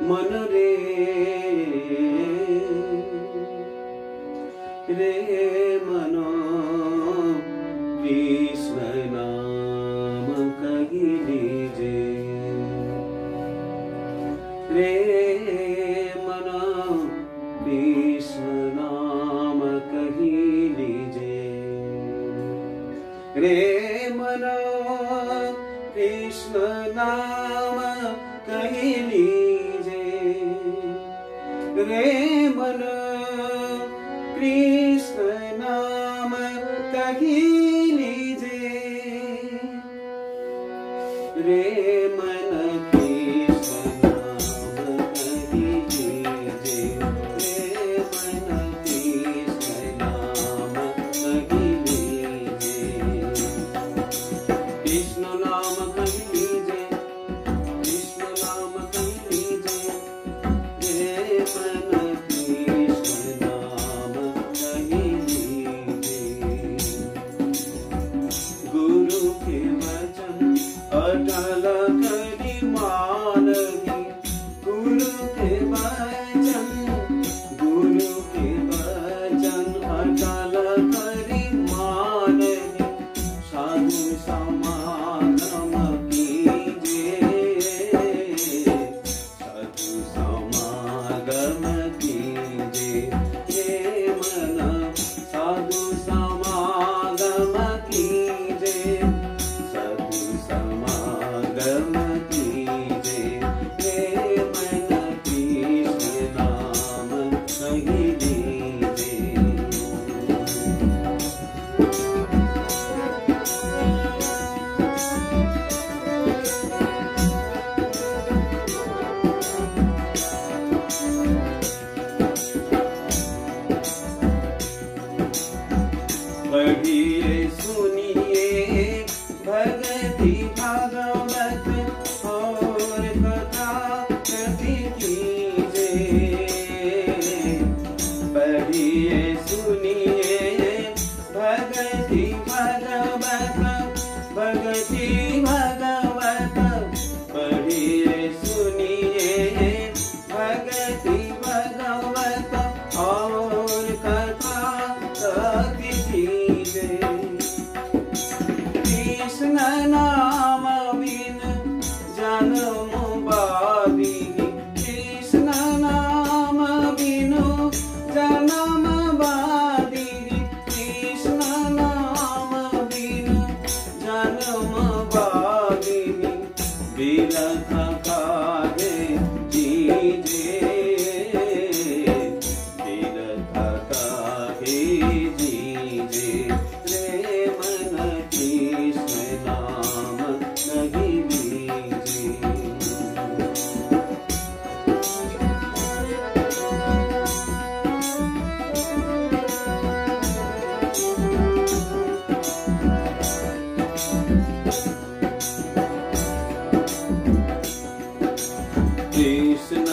मन रे रे मनो कृष्ण नाम कही लीजे रे मनो कृष्ण नाम कही लीजे रे मनो कृष्ण नाम कही लीजे रे मन कृष्ण नाम कही लीजे रे मन कृष्ण नाम कही लीजे रे मन कृष्ण नाम कही लीजे कृष्ण नाम कही लीजे कृष्ण नाम कही लीजे रे मन कृष्ण नाम कही लीजे गुरु के वचन अटल करी मानगी गुरु के वचन अटल करी मानगी साधु समागम कीजे साधु समागम कीजे हे मन साधु समागम कीजे साधु समागम कीजे हे मन कृष्ण नाम कही लीजे पढ़िए सुनिए भगति भागवत और कथा कथि कीजे पढ़िए सुनिए भगति भागवत पढ़िए सुनिए भगति भागवत और कथा कथि कीजे कृष्ण नाम बिन जन्म बादिनी कृष्ण नाम बिनु जन्म बादिनी कृष्ण नाम बिनु जन्म बादिनी बिरथ काहे जीजे बिरथ काहे जीजे रे मन कृष्ण नाम कही लीजे कृष्ण